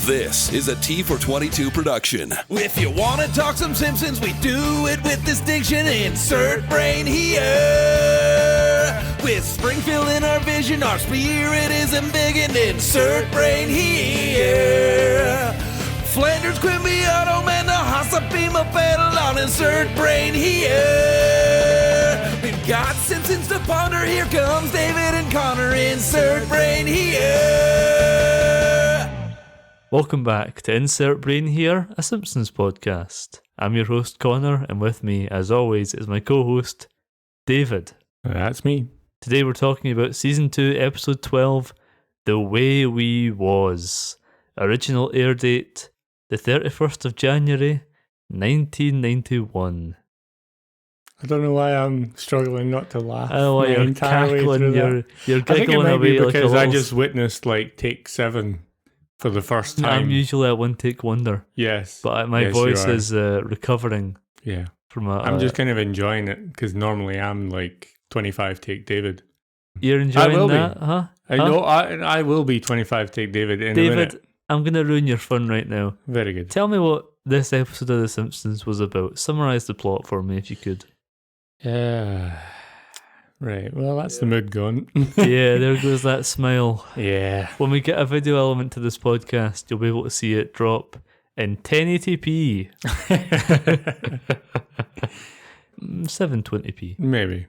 This is a T422 production. If you want to talk some Simpsons, we do it with distinction. Insert brain here. With Springfield in our vision, our spirit is embiggened. Insert brain here. Flanders, Quimby, Otto, Man, the Hasapima, pedal on. Insert brain here. We've got Simpsons to ponder. Here comes David and Connor. Insert brain here. Welcome back to Insert Brain Here, a Simpsons podcast. I'm your host Connor, and with me, as always, is my co-host, David. That's me. Today we're talking about Season 2, Episode 12, The Way We Was. Original air date, the 31st of January, 1991. I don't know why I'm struggling not to laugh. I know why you're cackling, you're giggling away like a because little... I just witnessed like take 7 for the first time. I'm usually a one-take wonder. Yes. But my voice is recovering. Yeah. From I'm just kind of enjoying it because normally I'm like 25 take David. You're enjoying that, huh? I know. I will be 25 take David in a minute. David, I'm going to ruin your fun right now. Very good. Tell me what this episode of The Simpsons was about. Summarise the plot for me if you could. Right. Well, that's the mood gone. Yeah, there goes that smile. Yeah. When we get a video element to this podcast, you'll be able to see it drop in 1080p. 720p. Maybe.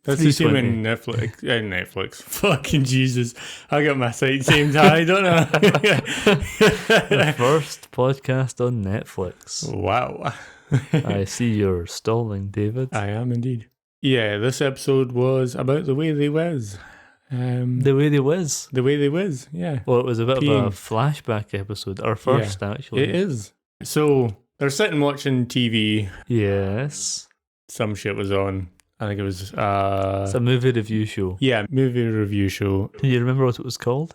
That's assuming Netflix. Fucking Jesus. I got my sights aimed high, don't I? The first podcast on Netflix. Wow. I see you're stalling, David. I am indeed. Yeah, this episode was about the way they was. The way they was? The way they was, yeah. Well, it was a bit of a flashback episode. Our first, actually. It is. So, they're sitting watching TV. Yes. Some shit was on. I think it was... It's a movie review show. Yeah, movie review show. Can you remember what it was called?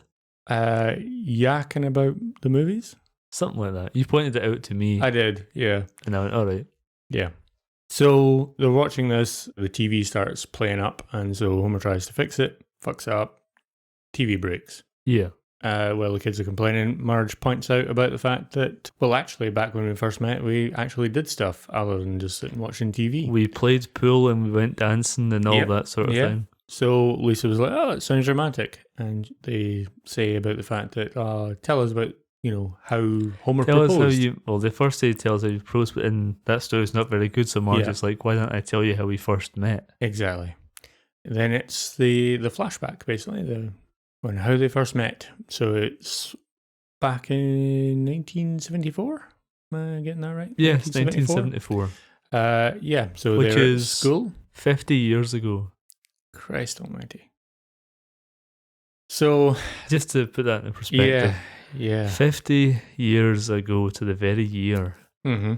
Yakking about the movies? Something like that. You pointed it out to me. I did, yeah. And I went, all right. Yeah. So they're watching this, the TV starts playing up, and so Homer tries to fix it, fucks it up, TV breaks. Yeah. While the kids are complaining, Marge points out about the fact that, well, actually, back when we first met, we actually did stuff other than just sitting watching TV. We played pool and we went dancing and all that sort of thing. So Lisa was like, oh, it sounds romantic. And they say about the fact that, tell us about, how Homer proposed. Tell us how the first day tells how you proposed, but in that story's not very good, so Marge is like, why don't I tell you how we first met? Exactly. Then it's the flashback, basically, on how they first met. So it's back in 1974? Am I getting that right? Yes, 1974. So which they're is at school. 50 years ago. Christ almighty. So... just to put that in perspective. Yeah. 50 years ago to the very year. Mm-hmm.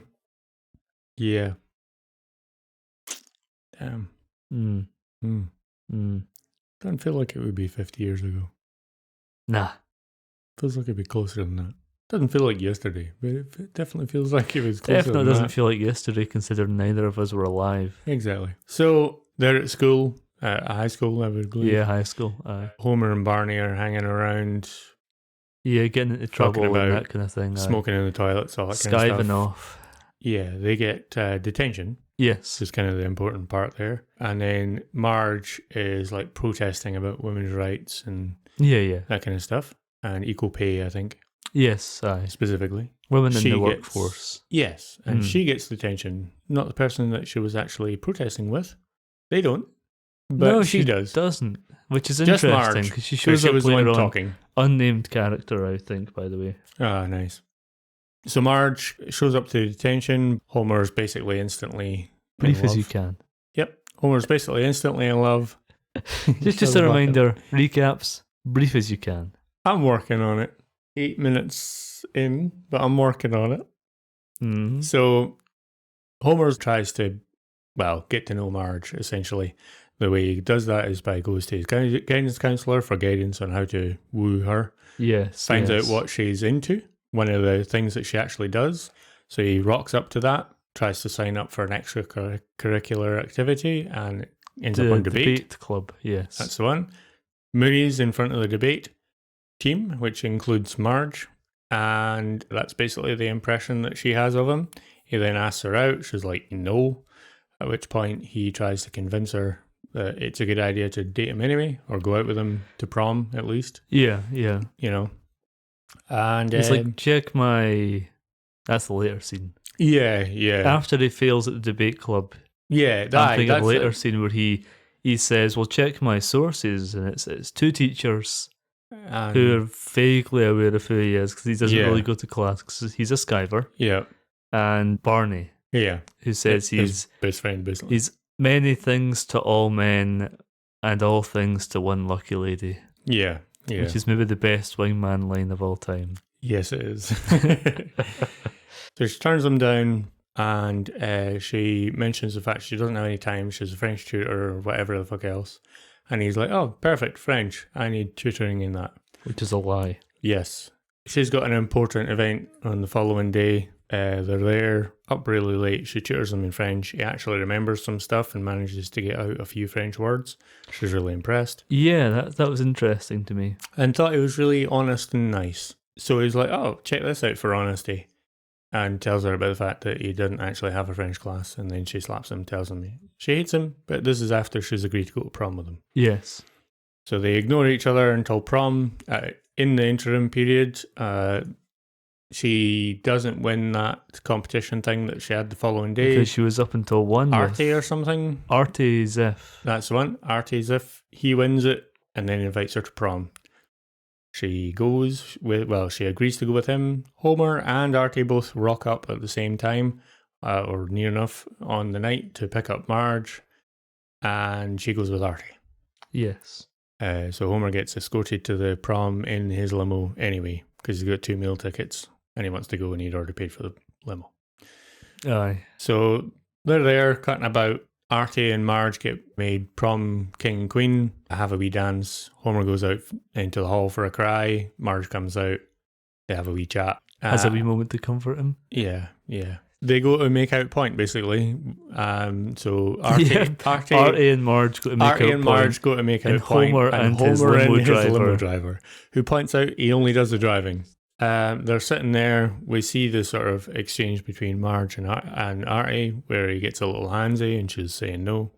Yeah. Damn. Doesn't feel like it would be 50 years ago. Nah. Feels like it'd be closer than that. Doesn't feel like yesterday, but it definitely feels like it was closer Definitely than doesn't that. feel like yesterday, considering neither of us were alive. Exactly. So they're at school, high school, I would believe. Yeah, high school. Homer and Barney are hanging around. Yeah, getting into trouble and that kind of thing. Smoking in the toilets, all that kind of stuff. Skiving off. Yeah, they get detention. Yes. This is kind of the important part there. And then Marge is like protesting about women's rights and that kind of stuff. And equal pay, I think. Yes, specifically. Women in the workforce. Yes, and she gets detention. Not the person that she was actually protesting with. They don't. But no, she does. Doesn't. Which is just interesting because she shows up later on. Talking. Unnamed character, I think, by the way. Ah, nice. So Marge shows up to detention. Homer's basically instantly brief as you can. Yep. Homer's basically instantly in love. just a reminder, recaps, brief as you can. I'm working on it. 8 minutes in, but I'm working on it. Mm-hmm. So Homer tries to, get to know Marge, essentially. The way he does that is by goes to his guidance counselor for guidance on how to woo her. Yes. Finds out what she's into, one of the things that she actually does. So he rocks up to that, tries to sign up for an extracurricular activity, and ends up on debate club. Yes. That's the one. Moody's in front of the debate team, which includes Marge, And that's basically the impression that she has of him. He then asks her out. She's like, no. At which point he tries to convince her that it's a good idea to date him anyway, or go out with him to prom at least. Yeah. You know. And It's like, check my... That's the later scene. Yeah. After he fails at the debate club, Yeah, I'm thinking of a later scene where he says, well, check my sources, and it's two teachers who are vaguely aware of who he is, because he doesn't really go to class, because he's a skiver. Yeah. And Barney, who says his best friend, basically. He's many things to all men and all things to one lucky lady. Yeah. Which is maybe the best wingman line of all time. Yes, it is. So she turns him down, and she mentions the fact she doesn't have any time. She's a French tutor or whatever the fuck else. And he's like, oh, perfect, French. I need tutoring in that. Which is a lie. Yes. She's got an important event on the following day. They're there, up really late. She tutors them in French. He actually remembers some stuff and manages to get out a few French words. She's really impressed. Yeah, that was interesting to me. And thought he was really honest and nice. So he's like, oh, check this out for honesty. And tells her about the fact that he doesn't actually have a French class. And then she slaps him, tells him she hates him, but this is after she's agreed to go to prom with him. Yes. So they ignore each other until prom. In the interim period, she doesn't win that competition thing that she had the following day. Because she was up until 1. Arte or something. Arte Ziff. That's the one. Arte Ziff. He wins it and then invites her to prom. She goes she agrees to go with him. Homer and Arte both rock up at the same time, or near enough on the night to pick up Marge, and she goes with Arte. Yes. So Homer gets escorted to the prom in his limo anyway, because he's got 2 meal tickets, and he wants to go and he'd already paid for the limo. Aye. So they're there, cutting about. Arte and Marge get made prom king and queen, have a wee dance. Homer goes out into the hall for a cry. Marge comes out. They have a wee chat. Has a wee moment to comfort him. Yeah. They go to make out point, basically. So Arte and Marge go to make out point. Arte and Marge go to make out point. Homer and his limo driver, who points out he only does the driving. They're sitting there. We see the sort of exchange between Marge and Arte, where he gets a little handsy and she's saying no.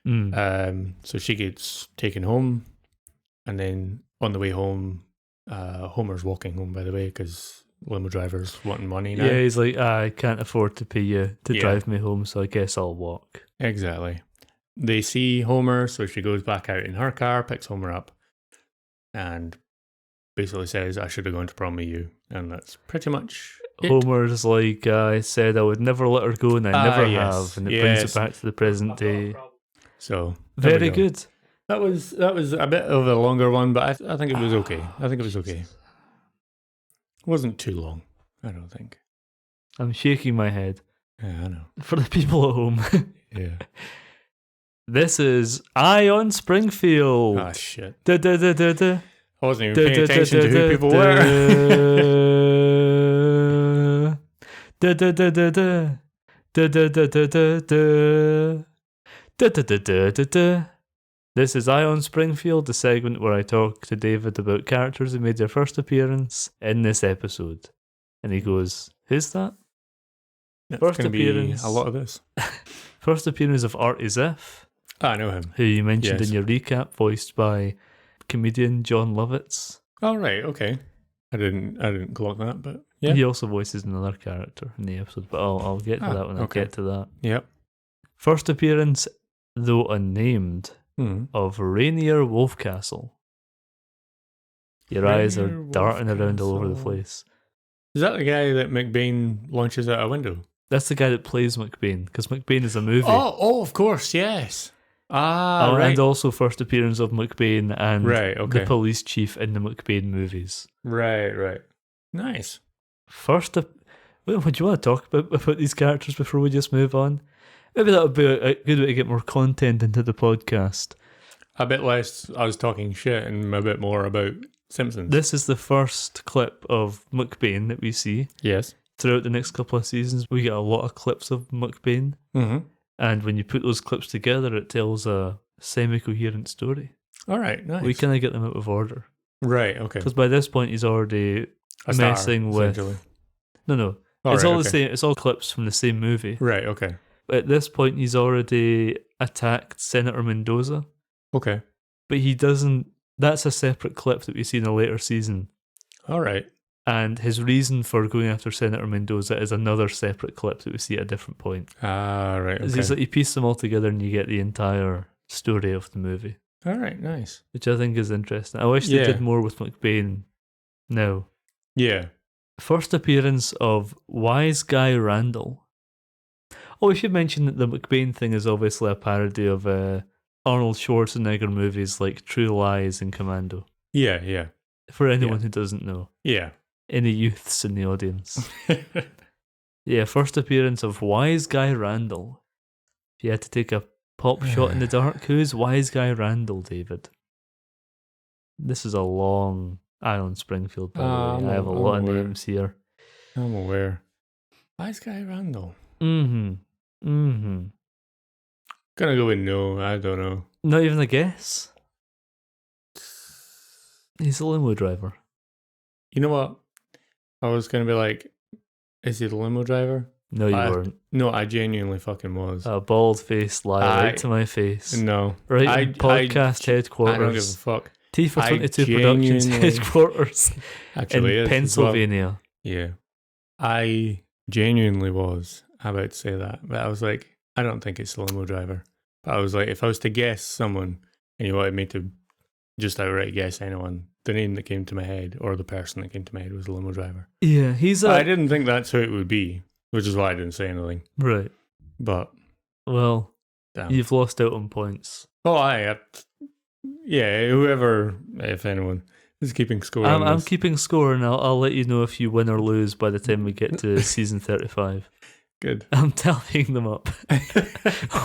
So she gets taken home, and then on the way home, Homer's walking home, by the way, because limo driver's wanting money now. Yeah, he's like, I can't afford to pay you to drive me home, so I guess I'll walk. Exactly. They see Homer, so she goes back out in her car, picks Homer up, and basically says, I should have gone to prom with you. And that's pretty much it. Homer's like, I said I would never let her go, and I never have. And it brings it back to the present day. So very good. That was a bit of a longer one, but I think it was okay. It wasn't too long, I don't think. I'm shaking my head. Yeah, I know. For the people at home. Yeah. This is Eye on Springfield. Ah, shit. I wasn't even paying attention to who people were. This is Eye on Springfield, the segment where I talk to David about characters who made their first appearance in this episode. And he goes, who's that? That's first appearance. Be a lot of this. First appearance of Arte Ziff. I know him. Who you mentioned in your recap, voiced by comedian John Lovitz. Oh, right, okay. I didn't clock that, but yeah. He also voices another character in the episode, but I'll get to that when I get to that. Yep. First appearance, though unnamed, of Rainier Wolfcastle. Your eyes are darting around all over the place. Is that the guy that McBain launches out a window? That's the guy that plays McBain, because McBain is a movie. Oh, of course, yes. Right. And also first appearance of McBain and the police chief in the McBain movies. Right. Nice. Would you want to talk about these characters before we just move on? Maybe that would be a good way to get more content into the podcast. A bit less I was talking shit and a bit more about Simpsons. This is the first clip of McBain that we see. Yes. Throughout the next couple of seasons, we get a lot of clips of McBain. Mm-hmm. And when you put those clips together, it tells a semi-coherent story. All right, nice. We kind of get them out of order. Right, okay. Because by this point, he's already messing with. No. It's all the same. It's all clips from the same movie. Right. Okay. At this point, he's already attacked Senator Mendoza. Okay. But he doesn't. That's a separate clip that we see in a later season. All right. And his reason for going after Senator Mendoza is another separate clip that we see at a different point. Ah, right. Okay. It's like you piece them all together and you get the entire story of the movie. All right. Nice. Which I think is interesting. I wish they did more with McBain now. Yeah. First appearance of Wise Guy Randall. Oh, we should mention that the McBain thing is obviously a parody of Arnold Schwarzenegger movies like True Lies and Commando. Yeah, yeah. For anyone who doesn't know. Yeah. Any youths in the audience. Yeah, first appearance of Wise Guy Randall. If you had to take a pop shot in the dark, who's Wise Guy Randall, David? This is a long Island Springfield, by the way. I have a lot of names here. I'm aware. Wise Guy Randall. Gonna go with no, I don't know. Not even a guess? He's a limo driver. You know what? I was going to be like, is he the limo driver? No, you weren't. No, I genuinely fucking was. A bald-faced lie right to my face. No. Right in podcast headquarters. I don't give a fuck. T for 22 Productions headquarters actually in Pennsylvania. Well. Yeah. I genuinely was about to say that. But I was like, I don't think it's the limo driver. But I was like, if I was to guess someone and you wanted me to just outright guess anyone, the name that came to my head or the person that came to my head was the limo driver. Yeah, I didn't think that's who it would be, which is why I didn't say anything. Right. But well, you've lost out on points. Oh, yeah, whoever, if anyone, is keeping score. I'm keeping score, and I'll let you know if you win or lose by the time we get to season 35. Good. I'm tallying them up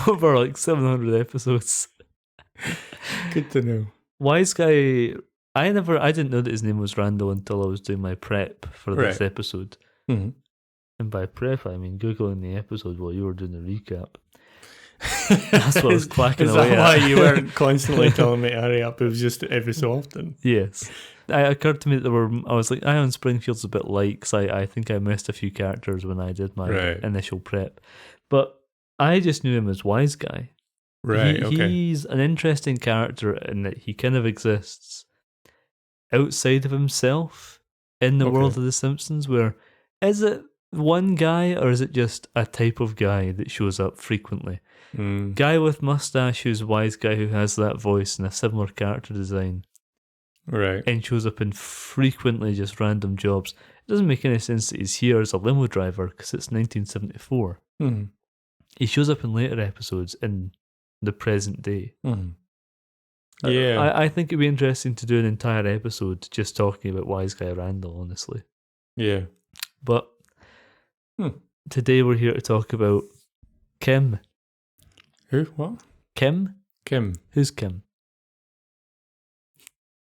over like 700 episodes. Good to know. Wise Guy, I didn't know that his name was Randall until I was doing my prep for this episode. Mm-hmm. And by prep, I mean Googling the episode while you were doing the recap. That's what I was clacking away at. Is that why you weren't constantly telling me to hurry up? It was just every so often. Yes. It occurred to me that I was like, Island Springfield's a bit light, because I think I missed a few characters when I did my initial prep. But I just knew him as Wise Guy. Right, okay. He's an interesting character in that he kind of exists outside of himself in the world of The Simpsons, where is it one guy or is it just a type of guy that shows up frequently? Guy with mustache who's Wise Guy who has that voice and a similar character design. Right. And shows up in frequently just random jobs. It doesn't make any sense that he's here as a limo driver because it's 1974. He shows up in later episodes in the present day. Yeah. I think it'd be interesting to do an entire episode just talking about Wise Guy Randall, honestly. Yeah. But today we're here to talk about Kim. Who? What? Kim? Kim. Who's Kim?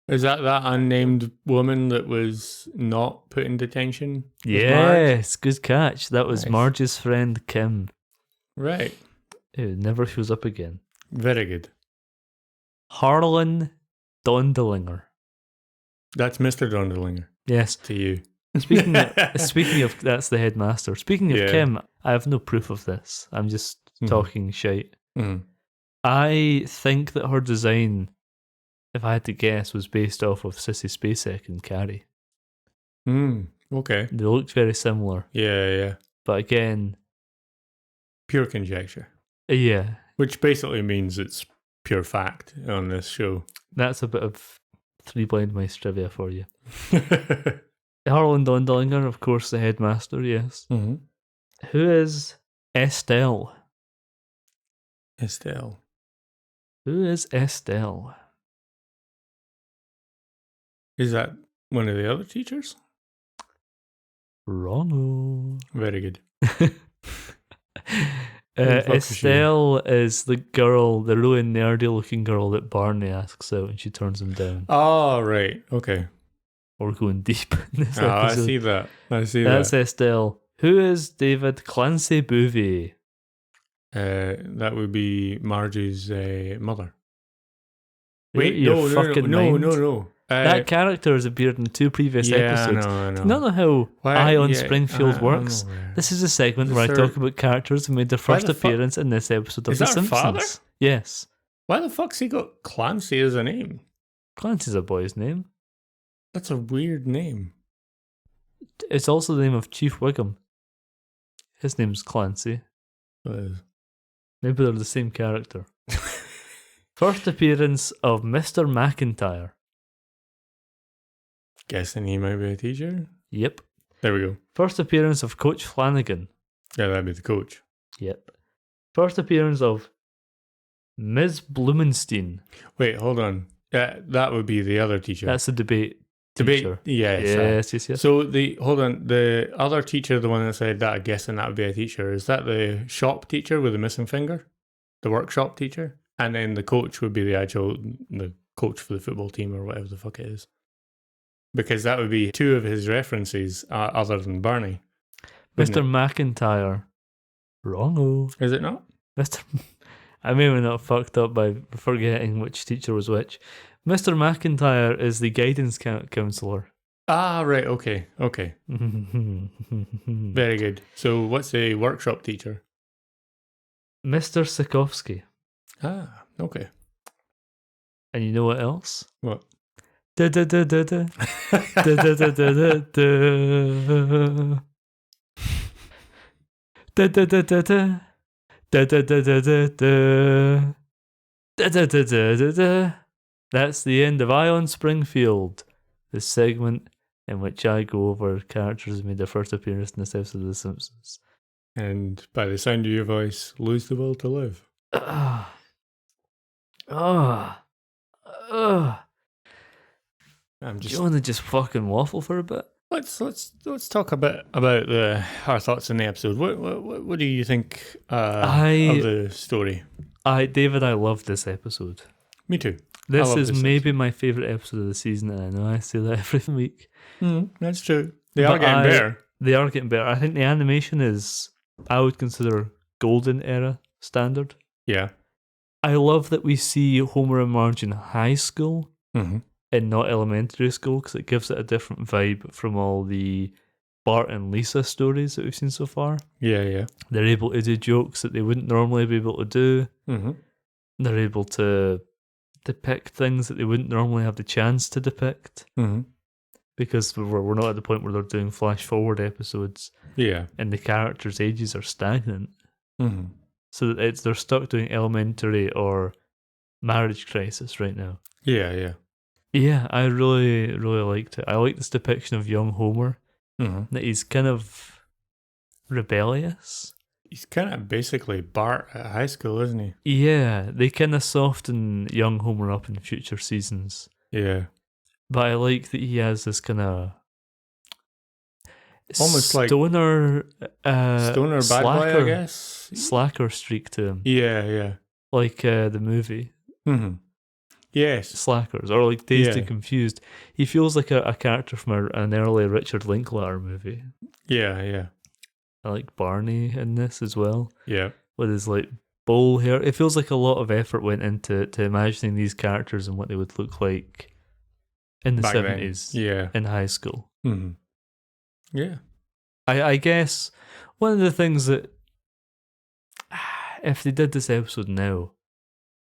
Is that unnamed woman that was not put in detention? Yes, good catch. That was Marge's friend Kim. Right. Who never shows up again. Very good. Harlan Dondelinger. That's Mr. Dondelinger. Yes. To you. Speaking of, that's the headmaster. Speaking of Kim, I have no proof of this. I'm just talking shite. I think that her design, if I had to guess, was based off of Sissy Spacek and Carrie. Okay. They looked very similar. Yeah. But again... pure conjecture. Yeah. Which basically means it's pure fact on this show. That's a bit of Three Blind Mice trivia for you. Harlan Dondelinger, of course, the headmaster, yes. Who is Estelle? Estelle. Who is Estelle? Is that one of the other teachers? Wrong. Very good. Estelle is the girl, the really nerdy looking girl that Barney asks out and she turns him down. Oh, right. Okay. We're going deep in this episode. I see that. That's Estelle. Who is David Clancy Bouvier? That would be Marge's mother. Wait, no. That character has appeared in 2 previous episodes. I know. Do you not know how Ion Springfield works? I'm This is a segment where I talk about characters who made their first appearance in this episode of Is The that our Simpsons. father? Yes. Why the fuck's he got Clancy as a name? Clancy's a boy's name. That's a weird name. It's also the name of Chief Wiggum. His name's Clancy. Maybe they're the same character. First appearance of Mr. McIntyre. Guessing he might be a teacher? Yep. There we go. First appearance of Coach Flanagan. Yeah, that'd be the coach. Yep. First appearance of Ms. Blumenstein. Wait, hold on. That would be the other teacher. That's the debate teacher. Yes. Yes. So hold on. The other teacher, the one that said that, I'm guessing that would be a teacher. Is that the shop teacher with the missing finger? The workshop teacher? And then the coach would be the coach for the football team or whatever the fuck it is. Because that would be 2 of his references other than Barney. Mr. McIntyre. Wrong-o. Is it not? I may have not fucked up by forgetting which teacher was which. Mr. McIntyre is the guidance counselor. Ah, right. Okay. Very good. So what's the workshop teacher? Mr. Sikowski. Ah, okay. And you know what else? What? Da da da da da. Da da da da da da. Da da da da da. Da da da da da da. Da da da da da da. That's the end of Ion Springfield, the segment in which I go over characters who made their first appearance in this episode of The Simpsons. And by the sound of your voice, lose the will to live. Do you want to just fucking waffle for a bit? Let's talk a bit about our thoughts on the episode. What do you think of the story? David, I love this episode. Me too. This is maybe my favourite episode of the season, and I know I say that every week. That's true. They are getting better. They are getting better. I think the animation is, I would consider, golden era standard. Yeah. I love that we see Homer and Marge in high school and not elementary school, because it gives it a different vibe from all the Bart and Lisa stories that we've seen so far. Yeah. They're able to do jokes that they wouldn't normally be able to do. They're able to depict things that they wouldn't normally have the chance to depict. Because we're not at the point where they're doing flash forward episodes. Yeah. And the characters' ages are stagnant. So they're stuck doing elementary or marriage crisis right now. Yeah. Yeah, I really, really liked it. I like this depiction of young Homer. That he's kind of rebellious. He's kind of basically Bart at high school, isn't he? Yeah, they kind of soften young Homer up in future seasons. Yeah. But I like that he has this kind of almost stoner bad boy, I guess. Slacker streak to him. Yeah. Like the movie. Yes. Slackers, or like Dazed and Confused. He feels like a character from an early Richard Linklater movie. Yeah. I like Barney in this as well. Yeah. With his like bowl hair. It feels like a lot of effort went into imagining these characters and what they would look like in the back 70s in high school. Yeah. I guess one of the things that if they did this episode now,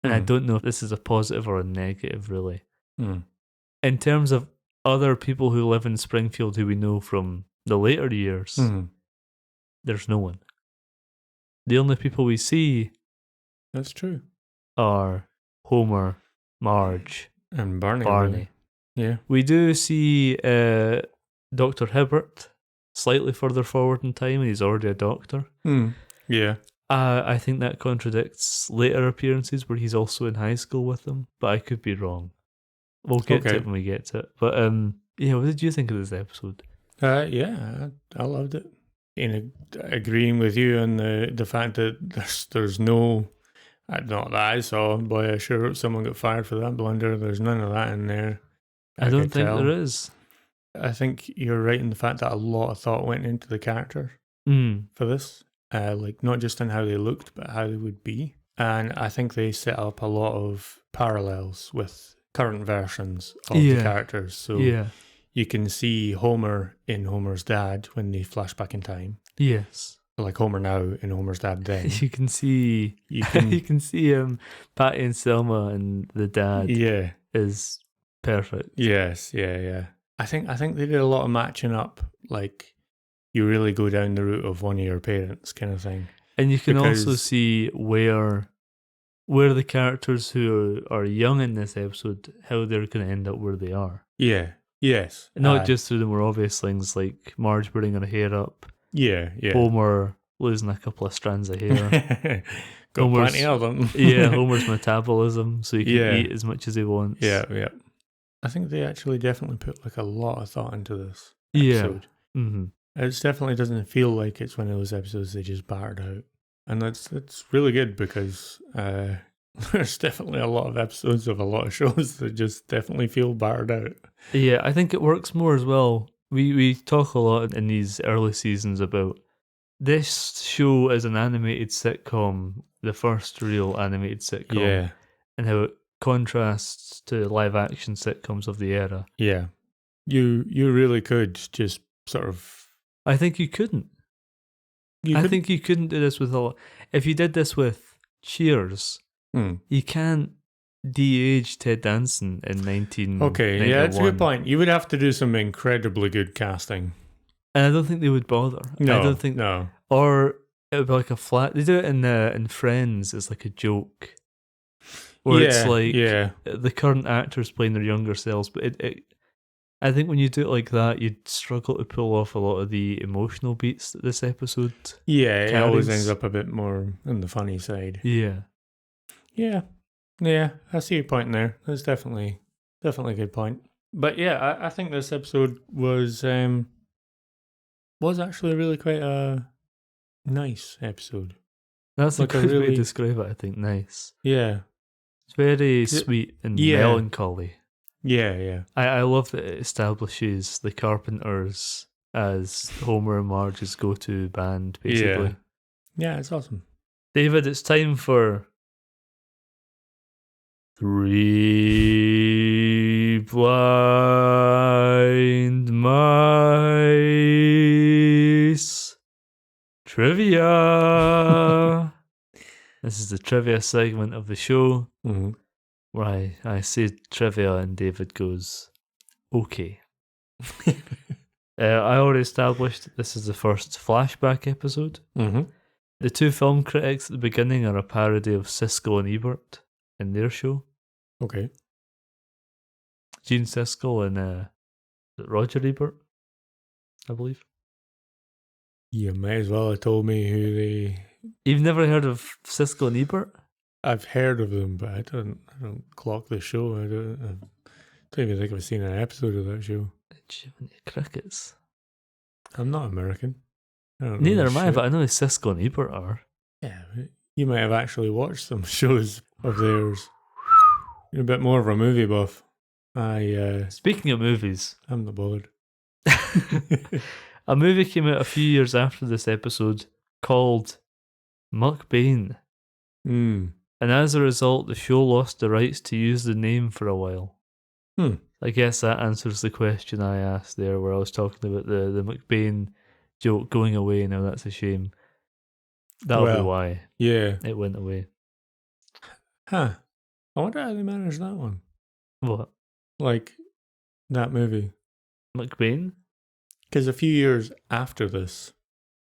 and I don't know if this is a positive or a negative really, in terms of other people who live in Springfield who we know from the later years, there's no one. The only people we see that's true are Homer, Marge, and Barney. Really. Yeah. We do see Dr. Hibbert slightly further forward in time, and he's already a doctor. Yeah. I think that contradicts later appearances where he's also in high school with them, but I could be wrong. We'll get to it when we get to it. But what did you think of this episode? Yeah, I loved it. Agreeing with you on the fact that there's no, not that I saw, boy, I sure hope someone got fired for that blunder. There's none of that in there. I don't think there is. I think you're right in the fact that a lot of thought went into the character for this. Like not just in how they looked, but how they would be. And I think they set up a lot of parallels with current versions of the characters. So you can see Homer in Homer's dad when they flash back in time. Yes. Like Homer now in Homer's dad then. You can see Patty and Selma and the dad is perfect. Yes, yeah. I think they did a lot of matching up, like you really go down the route of one of your parents kind of thing. And you can also see where the characters who are young in this episode, how they're going to end up where they are. Yeah, yes. Not just through the more obvious things like Marge putting her hair up. Yeah. Homer losing a couple of strands of hair. Got plenty of them. Homer's metabolism, so he can eat as much as he wants. Yeah. I think they actually definitely put like a lot of thought into this episode. Yeah. Mm-hmm. It definitely doesn't feel like it's one of those episodes they just battered out. And that's really good because there's definitely a lot of episodes of a lot of shows that just definitely feel battered out. Yeah, I think it works more as well. We talk a lot in these early seasons about this show as an animated sitcom, the first real animated sitcom, and how it contrasts to live action sitcoms of the era. Yeah, you really could just sort of. I think you couldn't. I think you couldn't do this with if you did this with Cheers, you can't de-age Ted Danson in 1991. Okay, yeah, that's a good point. You would have to do some incredibly good casting. And I don't think they would bother. No, I don't think. No. Or it would be like a flat. They do it in Friends. It's like a joke, where it's like the current actors playing their younger selves. But I think when you do it like that, you'd struggle to pull off a lot of the emotional beats that this episode. Yeah, it always ends up a bit more on the funny side. Yeah. I see your point there. That's definitely a good point. But yeah, I think this episode was actually really quite a nice episode. That's like a good way to describe it, I think. Nice. Yeah. It's very sweet and melancholy. Yeah. I love that it establishes the Carpenters as Homer and Marge's go-to band, basically. Yeah, it's awesome. David, it's time for 3 Blind Mice Trivia. This is the trivia segment of the show where I say trivia and David goes, okay. I already established that this is the first flashback episode. The two film critics at the beginning are a parody of Siskel and Ebert in their show. Okay. Gene Siskel and Roger Ebert, I believe. You might as well have told me who they... You've never heard of Siskel and Ebert? I've heard of them, but I don't clock the show. I don't even think I've seen an episode of that show. Jiminy Crickets. I'm not American. Neither am I, but I know who Siskel and Ebert are. Yeah, you might have actually watched some shows of theirs. You're a bit more of a movie buff. Speaking of movies, I'm not bothered. A movie came out a few years after this episode called McBain. And as a result, the show lost the rights to use the name for a while. I guess that answers the question I asked there, where I was talking about the McBain joke going away. Now that's a shame. That'll be why. Yeah. It went away. Huh. I wonder how they managed that one. What? Like, that movie. McBain? Because a few years after this,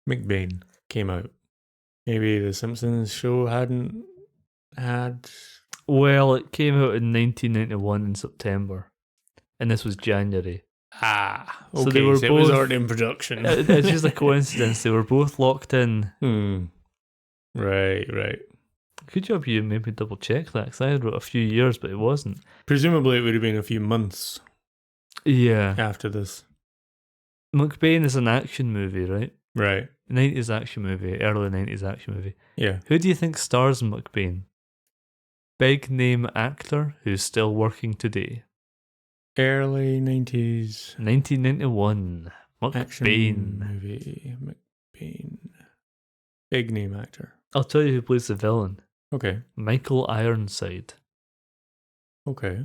McBain came out. Maybe the Simpsons show hadn't had... Well, it came out in 1991 in September. And this was January. Okay, so they were both, it was already in production. It's just a coincidence. They were both locked in. Right. Good job you maybe double check that, because I had wrote a few years, but it wasn't. Presumably it would have been a few months after this. McBain is an action movie, right? Right. 90s action movie, early 90s action movie. Yeah. Who do you think stars in McBain? Big name actor who's still working today. Early 90s. 1991. McBain. Action movie. McBain. Big name actor. I'll tell you who plays the villain. Okay. Michael Ironside. Okay.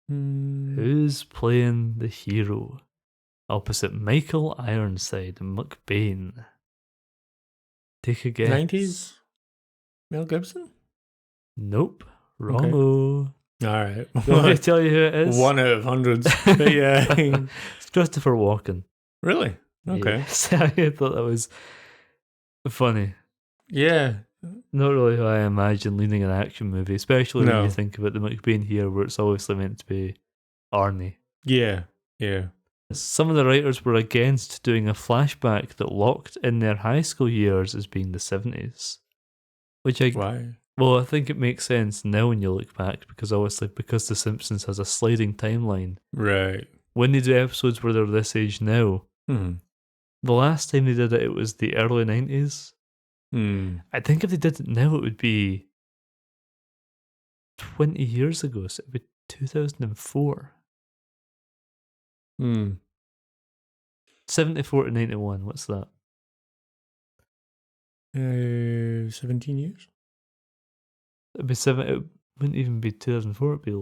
Who's playing the hero opposite Michael Ironside and McBain? Take a guess. 90s? Mel Gibson? Nope. Wrong. All right. Let me tell you who it is. 1 out of hundreds. But yeah. It's Christopher Walken. Really? Okay. Yes. I thought that was funny. Yeah. Not really how I imagine leading an action movie, especially when you think about the McBain here, where it's obviously meant to be Arnie. Yeah. Yeah. Some of the writers were against doing a flashback that locked in their high school years as being the 70s. Why? Well, I think it makes sense now when you look back, because The Simpsons has a sliding timeline. Right. When they do episodes where they're this age now, Hmm. the last time they did it was the early 90s. I think if they did it now, it would be 20 years ago, so it would be 2004. 74 to 91, what's that? 17 years? It wouldn't even be 2004, it'd be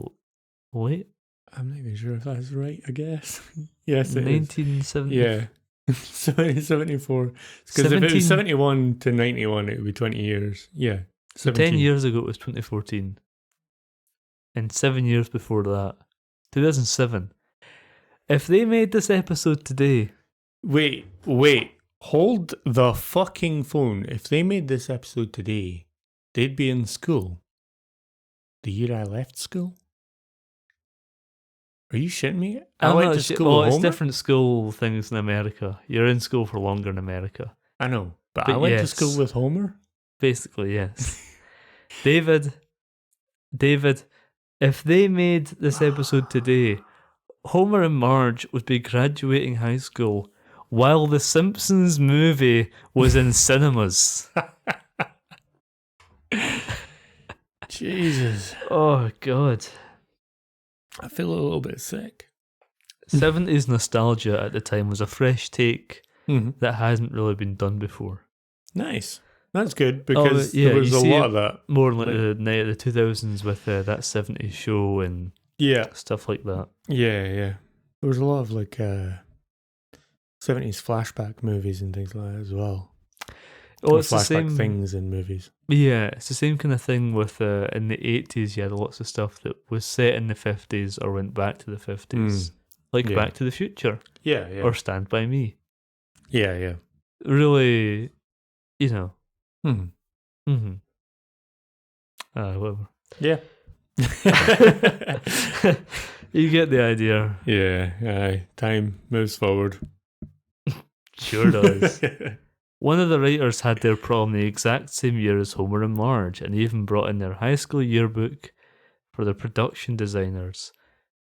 late. I'm not even sure if that's right, I guess. Yes, it 1970. is. Yeah. 74. Because if it was 71 to 91, it would be 20 years. Yeah. 10 years ago, it was 2014. And 7 years before that, 2007. If they made this episode today... Wait. Hold the fucking phone. If they made this episode today, they'd be in school. The year I left school? Are you shitting me? I went to school with it's Homer? different school things in America. You're in school for longer in America. I know, but I went to school with Homer? Basically, yes. David, if they made this episode today, Homer and Marge would be graduating high school while the Simpsons movie was in cinemas. Jesus. Oh, God. I feel a little bit sick. 70s nostalgia at the time was a fresh take that hasn't really been done before. Nice. That's good, because there was a lot of that. More like the 2000s with that 70s show and stuff like that. Yeah. There was a lot of 70s flashback movies and things like that as well. Oh, it's the flashback same things in movies. Yeah, it's the same kind of thing with in the 80s. You had lots of stuff that was set in the 50s or went back to the 50s, like Back to the Future. Yeah. Or Stand By Me. Yeah. Really, whatever. Yeah. You get the idea. Yeah. Time moves forward. Sure does. One of the writers had their prom the exact same year as Homer and Marge, and even brought in their high school yearbook for the production designers.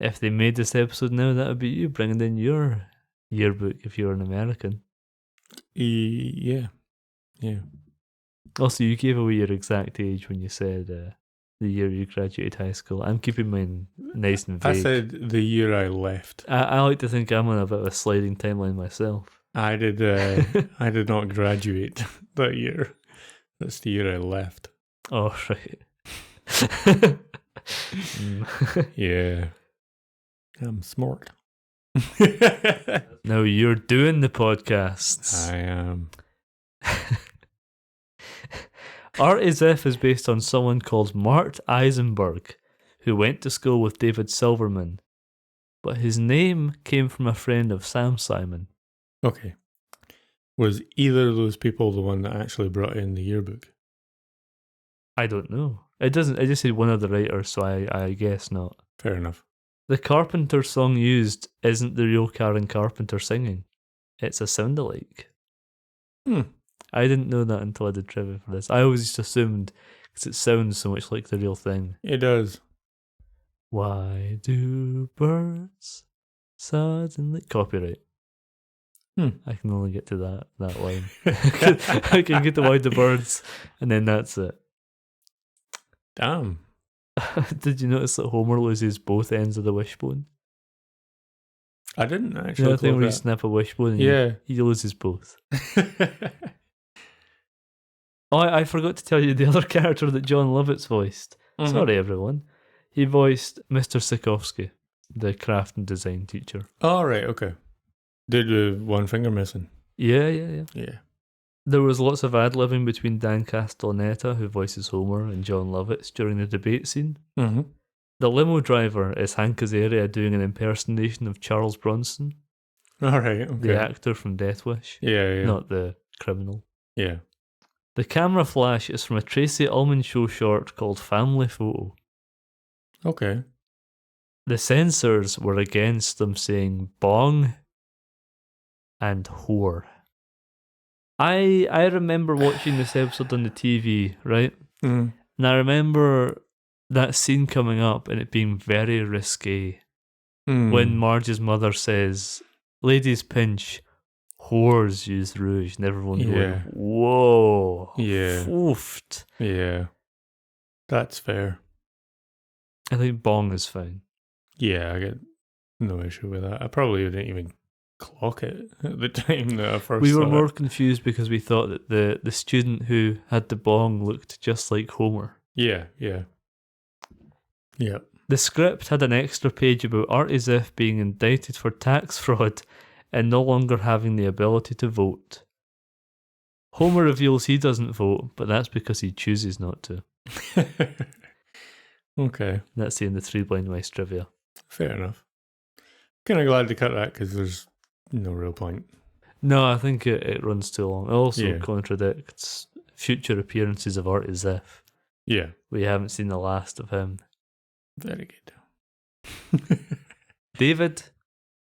If they made this episode now, that would be you bringing in your yearbook if you're an American. Yeah. Also, you gave away your exact age when you said the year you graduated high school. I'm keeping mine nice and vague. I said the year I left. I like to think I'm on a bit of a sliding timeline myself. I did not graduate that year. That's the year I left. Oh, right. Yeah. I'm smart. Now you're doing the podcasts. I am. Art as If is based on someone called Mart Eisenberg, who went to school with David Silverman, but his name came from a friend of Sam Simon. Okay. Was either of those people the one that actually brought in the yearbook? I don't know. It doesn't. I just said one of the writers, so I guess not. Fair enough. The Carpenter song used isn't the real Karen Carpenter singing. It's a sound-alike. I didn't know that until I did trivia for this. I always just assumed, because it sounds so much like the real thing. It does. Why do birds suddenly... Copyright. I can only get to that line. I can get to why the birds, and then that's it. Damn. Did you notice that Homer loses both ends of the wishbone? I didn't actually. The thing where you snap a wishbone and he loses both. Oh, I forgot to tell you the other character that John Lovitz voiced. Sorry, everyone. He voiced Mr. Sikowski, the craft and design teacher. Oh, right, okay. Did with one finger missing. Yeah. Yeah. There was lots of ad-libbing between Dan Castellaneta, who voices Homer, and John Lovitz during the debate scene. Mm-hmm. The limo driver is Hank Azaria doing an impersonation of Charles Bronson, All right, okay. the actor from Death Wish, Yeah. not the criminal. Yeah. The camera flash is from a Tracy Ullman show short called Family Photo. Okay. The censors were against them saying bong and whore. I remember watching this episode on the TV, right? Mm. And I remember that scene coming up and it being very risque when Marge's mother says, "Ladies pinch, whores use rouge," and everyone going, "Whoa, Yeah. oofed." Yeah. That's fair. I think bong is fine. Yeah, I get no issue with that. I probably didn't even clock it at the time that I first We were saw more it. confused because we thought that the student who had the bong looked just like Homer. Yeah. The script had an extra page about Artie Ziff being indicted for tax fraud and no longer having the ability to vote. Homer reveals he doesn't vote, but that's because he chooses not to. Okay. That's the end of Three Blind Mice trivia. Fair enough. Kind of glad to cut that because there's no real point. No, I think it runs too long. It also Yeah. contradicts future appearances of Artie Ziff. Yeah. We haven't seen the last of him. Very good. David,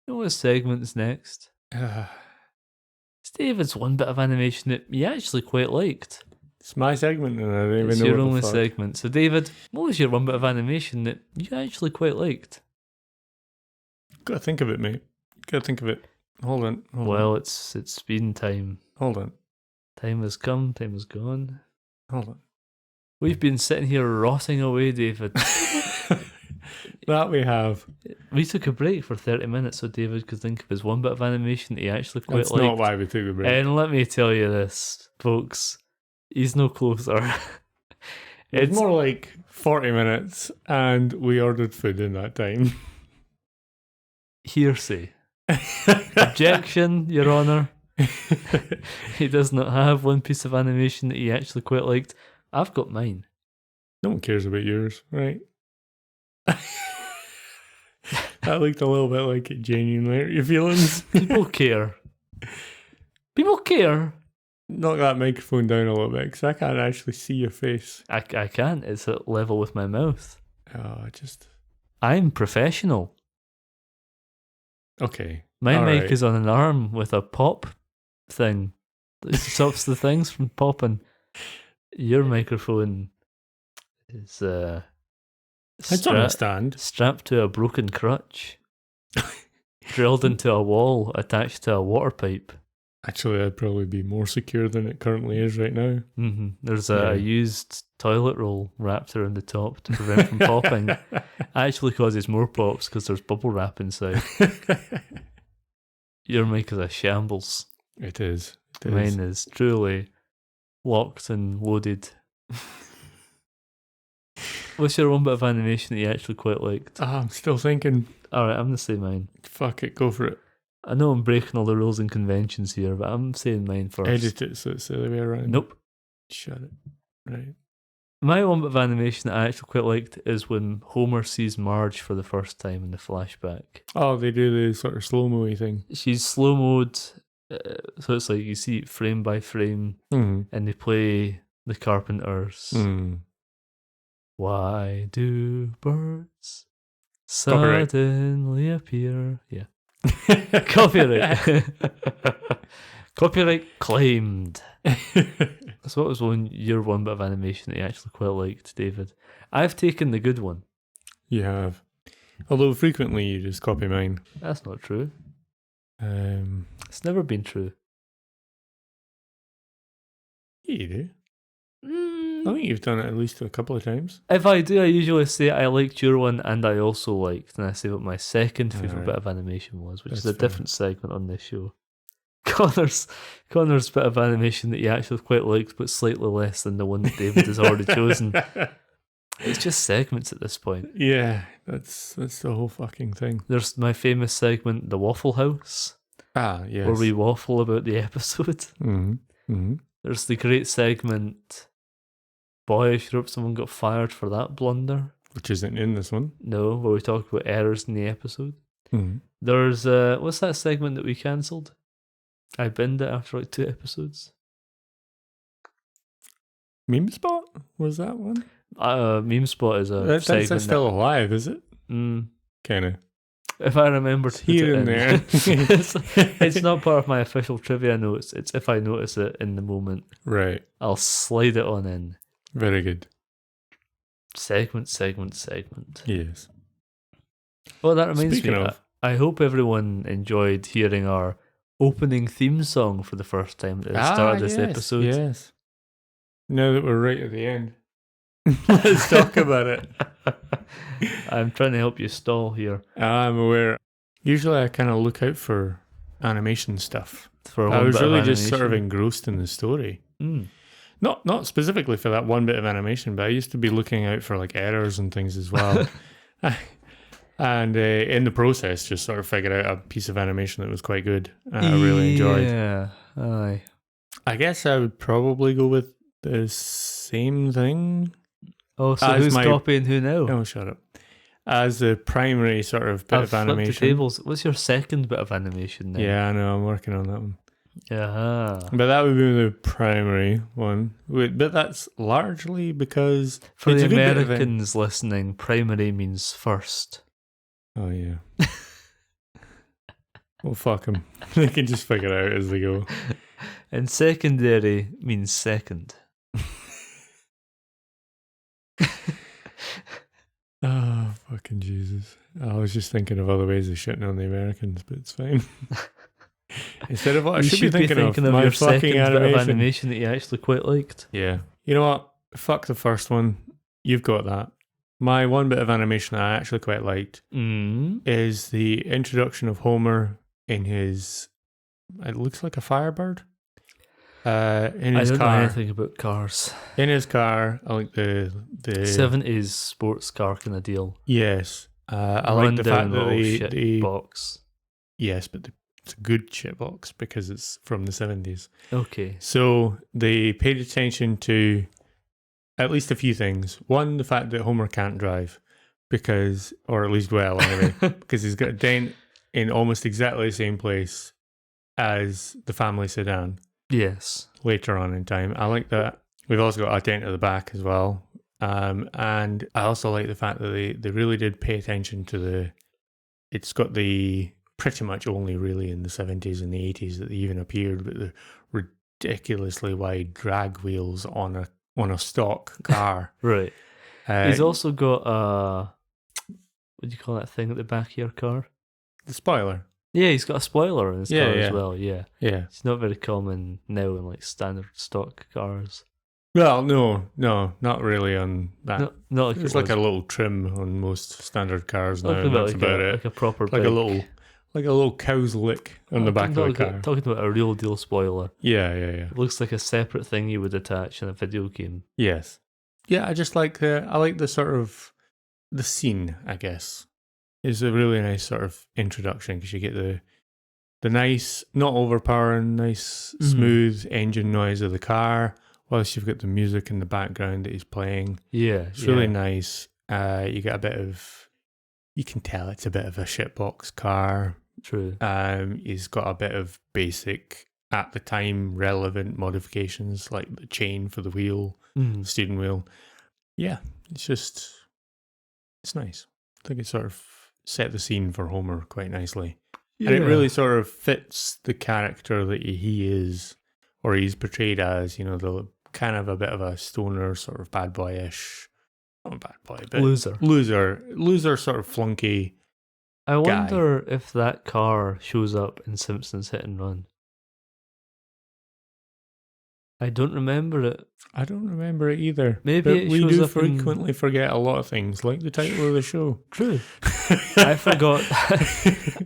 you know what segment's next? It's David's one bit of animation that you actually quite liked. It's my segment and I don't even It's know your what only the fuck. segment. So, David, what was your one bit of animation that you actually quite liked? Gotta think of it, mate. Gotta think of it. Hold on. Well, it's been time. Hold on. Time has come, time has gone. Hold on. We've been sitting here rotting away, David. That we have. We took a break for 30 minutes so David could think of his one bit of animation that he actually quite That's liked. not why we took the break. And let me tell you this, folks, he's no closer. It's more like 40 minutes and we ordered food in that time. Hearsay. Objection, Your Honour. He does not have one piece of animation that he actually quite liked. I've got mine. No one cares about yours, right? That looked a little bit like it genuinely hurt your feelings. People care. People care. Knock that microphone down a little bit because I can't actually see your face. I can't. It's at level with my mouth. Oh, I'm professional. Okay. My All mic right. is on an arm with a pop thing. It stops the things from popping. Your microphone is It's on a stand. strapped to a broken crutch, drilled into a wall, attached to a water pipe. Actually, I'd probably be more secure than it currently is right now. There's Yeah. a used toilet roll wrapped around the top to prevent from popping. Actually causes more pops because there's bubble wrap inside. Your mic is a shambles. It is. It is. Mine is truly locked and loaded. What's your one bit of animation that you actually quite liked? I'm still thinking. Alright, I'm going to say mine. Fuck it, go for it. I know I'm breaking all the rules and conventions here, but I'm saying mine first. Edit it so it's the other way around. Nope. Shut it. Right. My one bit of animation that I actually quite liked is when Homer sees Marge for the first time in the flashback. Oh, they do the sort of slow-mo thing. She's slow-mode, so it's like you see it frame by frame, Mm. and they play the Carpenters. Mm. Why do birds Copyright. suddenly appear? Yeah. Copyright. Copyright claimed. So what was your one bit of animation that you actually quite liked, David? I've taken the good one. You have. Although frequently you just copy mine. That's not true. Um, It's never been true. yeah, you do. I think you've done it at least a couple of times. If I do, I usually say I liked your one and I also liked, and I say what my second favourite Alright. bit of animation was, which is That's a fair. different segment on this show. Connor's bit of animation that you actually quite liked, but slightly less than the one that David has already chosen. It's just segments at this point. Yeah, that's the whole fucking thing. There's my famous segment, The Waffle House, Yes. where we waffle about the episode. Mm-hmm. Mm-hmm. There's the great segment, Boy, I sure hope someone got fired for that blunder. Which isn't in this one. No, where we talk about errors in the episode. Mm-hmm. There's, what's that segment that we cancelled? I binned it after like 2 episodes. Meme Spot? Was that one? Meme Spot is a That's segment still alive, is it? Mm, Kind of. if I remember to put Here it and in. there. it's not part of my official trivia notes. It's if I notice it in the moment, Right. I'll slide it on in. Very good. Segment. Yes. Well, that reminds Speaking me. of- I hope everyone enjoyed hearing our opening theme song for the first time at the start of this episode. Yes. Now that we're right at the end, let's talk about it. I'm trying to help you stall here. I'm aware. Usually I kind of look out for animation stuff. For I one was bit of really just sort of animation. engrossed in the story. Mm. Not specifically for that one bit of animation, but I used to be looking out for like errors and things as well. And in the process, just sort of figured out a piece of animation that was quite good. I really enjoyed. Yeah, aye. I guess I would probably go with the same thing. Oh, so As who's my- copying who now? Oh, shut up. As the primary sort of bit I've of flipped animation. the tables. What's your second bit of animation then? Yeah, I know. I'm working on that one. Yeah. But that would be the primary one. But that's largely because For it's the a good bit of it. Americans listening, primary means first. Oh, yeah. Well, fuck them. They can just figure it out as they go. And secondary means second. Oh, fucking Jesus. I was just thinking of other ways of shitting on the Americans, but it's fine. Instead of what I You should be thinking of my your fucking second bit of animation. animation that you actually quite liked. Yeah. You know what? Fuck the first one. You've got that. My one bit of animation that I actually quite liked is the introduction of Homer in his, it looks like a Firebird, in his I don't know car. anything about cars. In his car, I like the 70s sports car kind of deal. Yes. I like the fact that shit the box. yes, but it's a good shitbox because it's from the 70s. Okay. So they paid attention to at least a few things. One, the fact that Homer can't drive because, or at least well anyway, because he's got a dent in almost exactly the same place as the family sedan Yes. later on in time. I like that. We've also got a dent at the back as well. And I also like the fact that they really did pay attention to it's got the pretty much only really in the 70s and the 80s that they even appeared, but the ridiculously wide drag wheels on a stock car. Right. He's also got a, what do you call that thing at the back of your car? the spoiler. Yeah, he's got a spoiler in his Yeah, car yeah. as well, yeah. Yeah. It's not very common now in like standard stock cars. Well, no, not really on that. Not like There's it like a was. little trim on most standard cars now, Talking and that's like about a, it. like a proper Like bike. a little cow's lick on the back of the car. Talking about a real deal spoiler. Yeah. It looks like a separate thing you would attach in a video game. Yes. Yeah, I just like I like the sort of the scene, I guess. It's a really nice sort of introduction because you get the nice, not overpowering, nice, smooth engine noise of the car, whilst you've got the music in the background that he's playing. Yeah. It's really nice. You get a bit of, you can tell it's a bit of a shitbox car. True. He's got a bit of basic, at the time, relevant modifications like the chain for the wheel, the steering wheel. Yeah, it's nice. I think it sort of set the scene for Homer quite nicely. Yeah. And it really sort of fits the character that he is, or he's portrayed as, the kind of a bit of a stoner, sort of bad boyish, not a bad boy, but loser sort of flunky. I wonder if that car shows up in Simpsons Hit and Run. I don't remember it. I don't remember it either. Maybe but it we shows do up frequently forget a lot of things, like the title of the show. True. I forgot.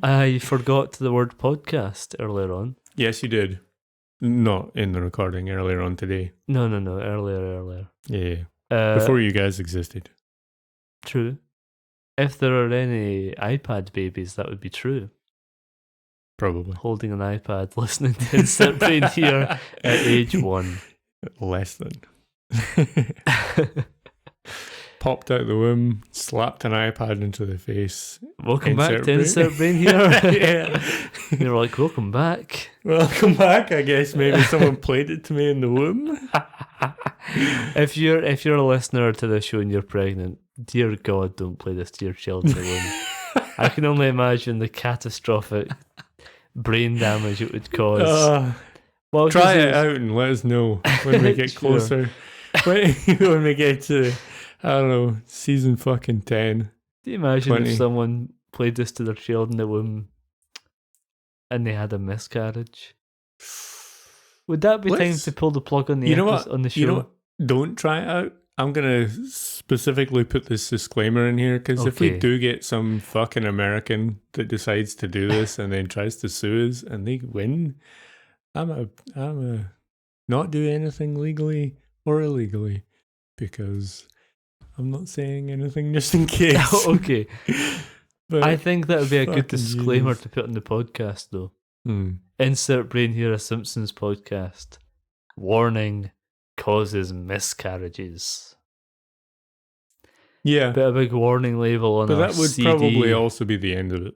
I forgot the word podcast earlier on. Yes, you did. Not in the recording earlier on today. No. Earlier. Yeah. Uh, Before you guys existed. True. If there are any iPad babies, that would be true. Probably. Holding an iPad, listening to Insert Brain here at age 1. Less than. Popped out the womb, slapped an iPad into the face. Welcome back to Insert Brain here. Yeah. You're like, welcome back. Welcome back, I guess. Maybe someone played it to me in the womb. If you're a listener to this show and you're pregnant, dear God, don't play this to your child in the womb. I can only imagine the catastrophic brain damage it would cause. Well, try it out and let us know when we get Sure. closer. When we get to, I don't know, season fucking 10. Do you imagine 20. if someone played this to their child in the womb and they had a miscarriage? Would that be time to pull the plug on the on the show? You know what? Don't try it out. I'm going to specifically put this disclaimer in here because if we do get some fucking American that decides to do this and then tries to sue us and they win, I'm a not do anything legally or illegally because I'm not saying anything just in case. Okay. But I think that would be a good fucking disclaimer Jesus. to put on the podcast, though. Hmm. Insert Brain here, a Simpsons podcast. Warning, causes miscarriages. Yeah, Put a big warning label on but our that would CD. probably also be the end of it.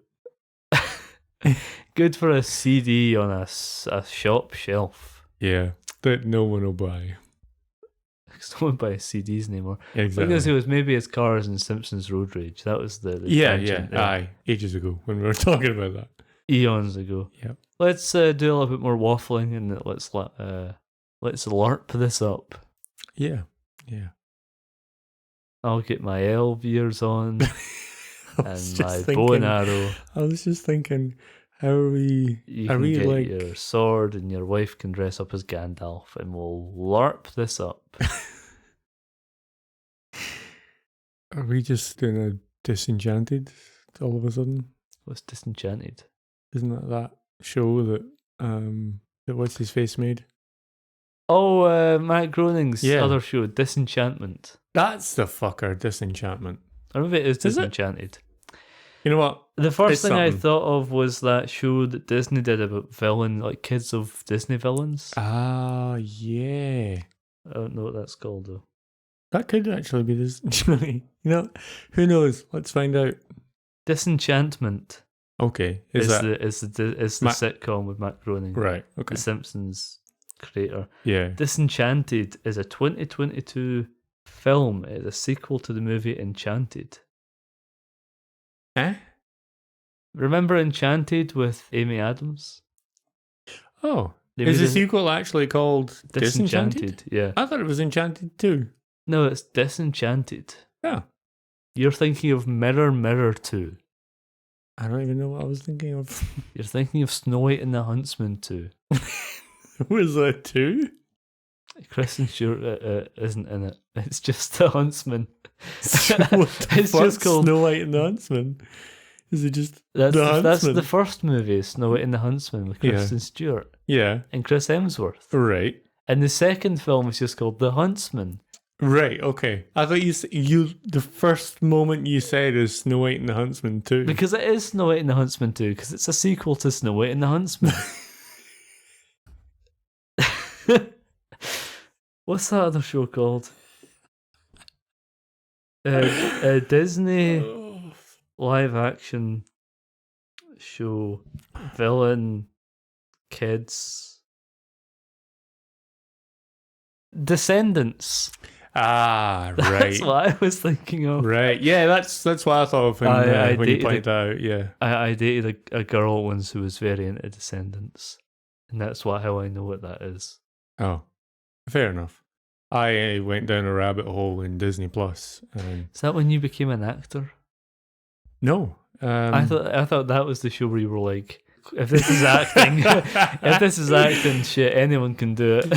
Good for a CD on a shop shelf. Yeah, that no one will buy. Because no one buys CDs anymore. What I was Exactly. going to say was maybe it's cars in Simpsons Road Rage. That was the Yeah, tangent there. aye, ages ago when we were talking about that. Eons ago. Yep. Let's do a little bit more waffling and let's LARP this up. Yeah. I'll get my elf ears on I was and just my thinking, bow and arrow. I was just thinking, how are we? You Are can we get like? your sword and your wife can dress up as Gandalf and we'll LARP this up. Are we just doing a Disenchanted all of a sudden? What's Disenchanted? Isn't that show that what's his face made? Oh, Matt Groening's Yeah. other show, Disenchantment. That's the fucker, Disenchantment. Or maybe it is Is it? Disenchanted. You know what? The first It's thing I something. thought of was that show that Disney did about kids of Disney villains. Ah, yeah. I don't know what that's called though. That could actually be this. You know, who knows? Let's find out. Disenchantment Okay, is that the sitcom with Matt Groening, right? Okay, the Simpsons creator. yeah. Disenchanted is a 2022 film. It's a sequel to the movie Enchanted. Eh? Remember Enchanted with Amy Adams? Oh, They is made the a- sequel actually called Disenchanted? Yeah. I thought it was Enchanted too. No, it's Disenchanted. Yeah, You're thinking of Mirror Mirror 2. I don't even know what I was thinking of. You're thinking of Snow White and the Huntsman 2. Was that two? Kristen Stewart isn't in it. It's just the Huntsman. What the It's fuck? just called... Snow White and the Huntsman. Is it just That's the that's Huntsman? the first movie, Snow White and the Huntsman, with Yeah. Kristen Stewart Yeah, and Chris Hemsworth. right. And the second film is just called The Huntsman. Right, okay. I thought the first moment you said is Snow White and the Huntsman too. Because it is Snow White and the Huntsman 2, because it's a sequel to Snow White and the Huntsman. What's that other show called? Disney Oh, live action show, villain, kids. Descendants. right. That's what I was thinking of. Right. Yeah, that's what I thought of when, I when you dated pointed that out. Yeah. I dated a girl once who was very into Descendants, and that's how I know what that is. Oh, fair enough. I went down a rabbit hole in Disney Plus. Is that when you became an actor? No. I thought that was the show where you were like, if this is acting, shit, anyone can do it.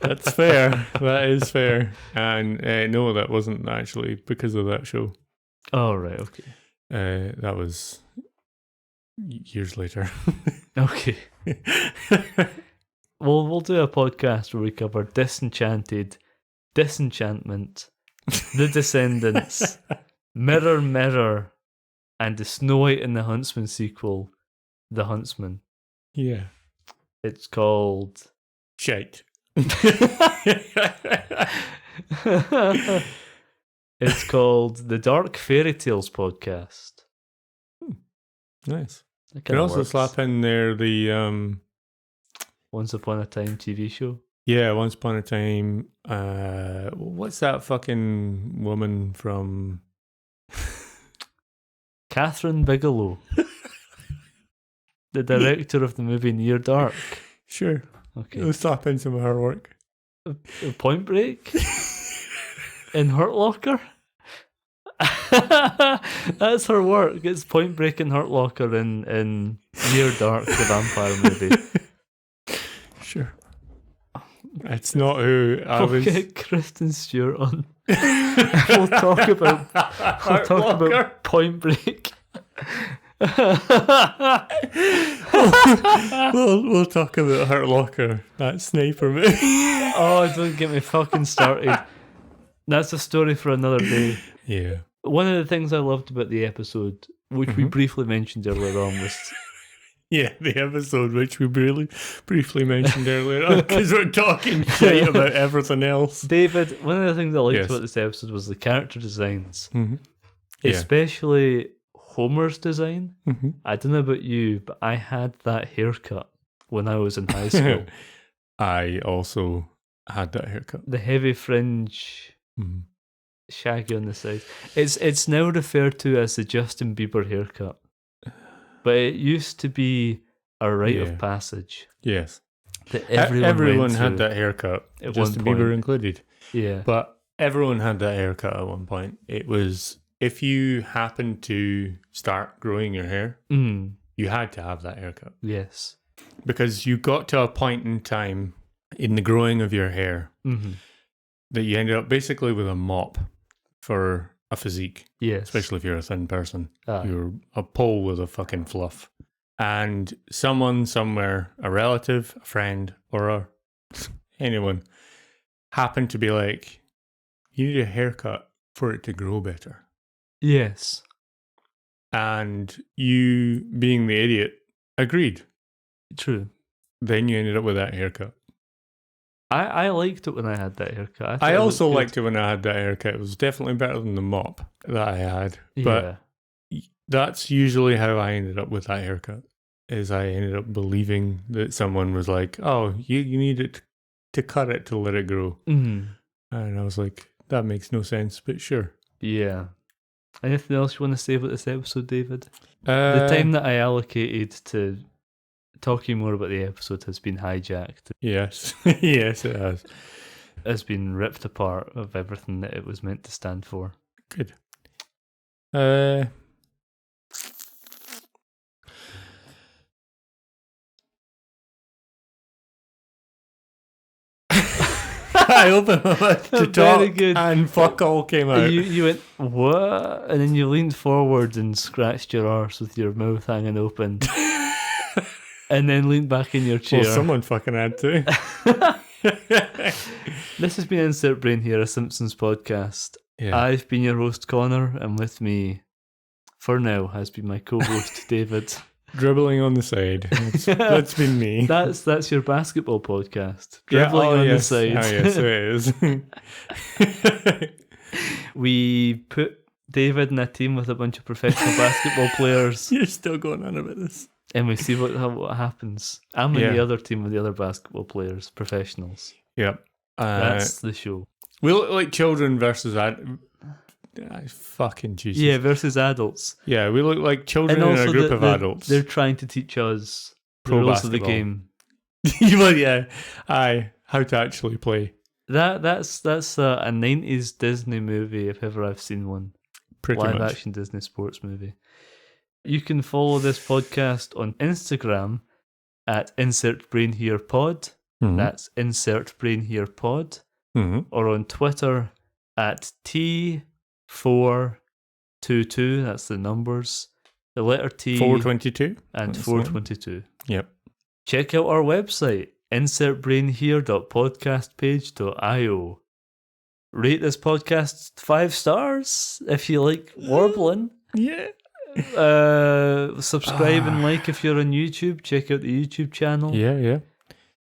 That's fair. That is fair. And no, that wasn't actually because of that show. Oh, right, okay. That was years later. Okay. We'll do a podcast where we cover Disenchanted, Disenchantment, The Descendants, Mirror, Mirror, and the Snow White and the Huntsman sequel, The Huntsman. Yeah. It's called... Shite. It's called the Dark Fairy Tales Podcast. Nice. That You can kinda also works. slap in there the Once Upon a Time TV show. Once Upon a Time. What's that fucking woman from? Catherine Bigelow, the director of the movie Near Dark. Sure. Okay. Let's slap in some of her work. Point Break? In Hurt Locker? That's her work. It's Point Break and Hurt Locker in Near Dark, the vampire movie. Sure. It's not who I We'll was. get Kristen Stewart on. We'll talk about Point Break. We'll talk about Hurt Locker, that sniper movie. Oh, don't get me fucking started. That's a story for another day. Yeah. One of the things I loved about the episode, which we briefly mentioned earlier on, was Yeah, the episode which we briefly mentioned earlier because we're talking shit about everything else. David. One of the things I liked Yes. about this episode was the character designs, Mm-hmm. Yeah. especially Homer's design. Mm-hmm. I don't know about you, but I had that haircut when I was in high school. I also had that haircut. The heavy fringe, Mm-hmm. shaggy on the side. It's now referred to as the Justin Bieber haircut, but it used to be a rite Yeah. of passage Yes. that Everyone went had through that haircut, at Justin one Bieber point. included. Yeah, But everyone had that haircut at one point. It was, if you happened to start growing your hair, you had to have that haircut. yes, Because you got to a point in time in the growing of your hair that you ended up basically with a mop for a physique, yes, especially if you're a thin person. Aye. You're a pole with a fucking fluff. And someone somewhere, a relative, a friend, or anyone, happened to be like, you need a haircut for it to grow better. yes. And you, being the idiot, agreed. True. Then you ended up with that haircut. I liked it when I had that haircut. thought I it also looked liked it when I had that haircut. It was definitely better than the mop that I had. good. But that's usually how I ended up with that haircut. Is I ended up believing that someone was like, "Oh, you need it to cut it to let it grow," and I was like, "That makes no sense," but sure. yeah. Anything else you want to say about this episode, David? The time that I allocated to talking more about the episode has been hijacked. Yes, yes, it has. Has been ripped apart of everything that it was meant to stand for. Good. I opened my mouth to Very talk, good. and fuck all came out. You went, what? And then you leaned forward and scratched your arse with your mouth hanging open. And then leaned back in your chair. Well, someone fucking had to. This has been Insert Brain here, a Simpsons podcast. Yeah. I've been your host, Connor, and with me, for now, has been my co-host, David. Dribbling on the side. That's been me. That's your basketball podcast. Yeah, Dribbling on yes. the side. Oh, yes, it is. We put David in a team with a bunch of professional basketball players, You're still going on about this. and we see what happens. I'm in Yeah. the other team with the other basketball players, professionals. Yep. That's the show. We look like children versus fucking Jesus. Yeah, versus adults. Yeah, we look like children And in also a group of adults. they're trying to teach us the Pro rules of the basketball. game. Well, yeah. Aye. How to actually play. That's a 90s Disney movie, if ever I've seen one. Pretty Live much. action Disney sports movie. You can follow this podcast on Instagram at Insert Brain Here Pod. Mhm. That's Insert Brain Here Pod. Mhm. Or on Twitter at T422. That's the numbers. The letter T 422. and That's the one. 422. Yep. Check out our website, insertbrainhere.podcastpage.io. rate this podcast 5 stars if you like warbling. Yeah. Subscribe and like if you're on YouTube. Check out the YouTube channel. Yeah.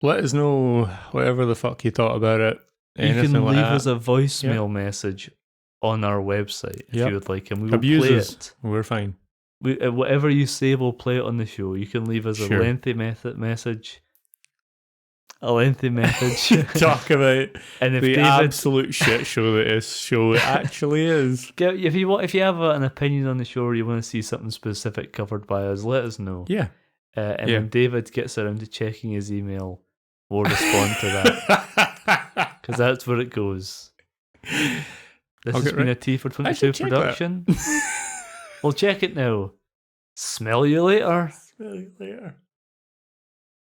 Let us know whatever the fuck you thought about it. You can Anything like leave that. us a voicemail message on our website if Yep. you would like, and we will Abuse play us. it. We're fine. Whatever you say, we'll play it on the show. You can leave us Sure. a lengthy message. A lengthy message. Talk about And if the David, absolute shit show that this show actually is. if you have an opinion on the show or you want to see something specific covered by us, let us know. Yeah. And Yeah. when David gets around to checking his email, we'll respond to that because that's where it goes. This I'll has get been right- a T for I 22 should check that. production. We'll check it now. Smell you later. Smell you later.